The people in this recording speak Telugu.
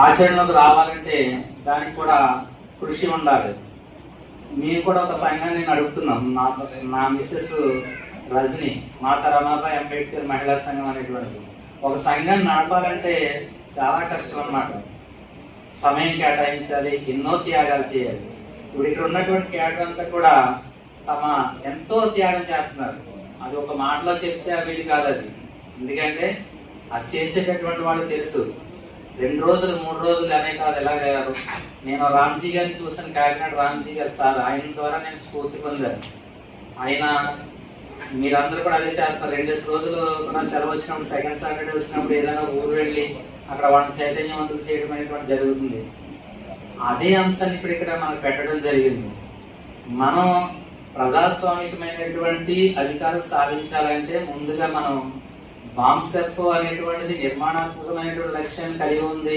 ఆచరణలోకి రావాలంటే దానికి కూడా కృషి ఉండాలి. మేము కూడా ఒక సంఘాన్ని నేను అడుగుతున్నాం. నా మిస్సెస్ రజని, మాతా రమాబాయి అంబేద్కర్ మహిళా సంఘం అనేటువంటి ఒక సంఘాన్ని నడపాలంటే చాలా కష్టం అన్నమాట. సమయం కేటాయించాలి, ఎన్నో త్యాగాలు చేయాలి. ఇప్పుడు ఇక్కడ ఉన్నటువంటి క్యాడర్ అంతా కూడా ఎంతో త్యాగం చేస్తున్నారు. అది ఒక మాటలో చెప్తే వీలు కాదు అది. ఎందుకంటే అది చేసేటటువంటి వాళ్ళు తెలుసు. 2 రోజులు 3 రోజులు అనే కాదు. ఎలాగయ్యారు, నేను రామ్జీ గారిని చూసాను, కాకినాడ రామ్జీ గారు సార్, ఆయన ద్వారా నేను స్ఫూర్తి పొందాను. ఆయన మీరందరూ కూడా అదే చేస్తారు. 2 రోజులు కూడా సెలవు వచ్చినప్పుడు, సెకండ్ సాటర్డే వచ్చినప్పుడు ఏదైనా ఊరు వెళ్ళి అక్కడ వంట చైతన్యవంతులు చేయడం అనేటువంటి జరుగుతుంది. అదే అంశాన్ని ఇప్పుడు ఇక్కడ మనకు పెట్టడం జరిగింది. మనం ప్రజాస్వామికమైనటువంటి అధికారం సాధించాలంటే ముందుగా మనం బాంబ్ స్టెప్ అనేటువంటిది నిర్మాణాత్మకమైనటువంటి లక్ష్యాన్ని కలిగి ఉంది.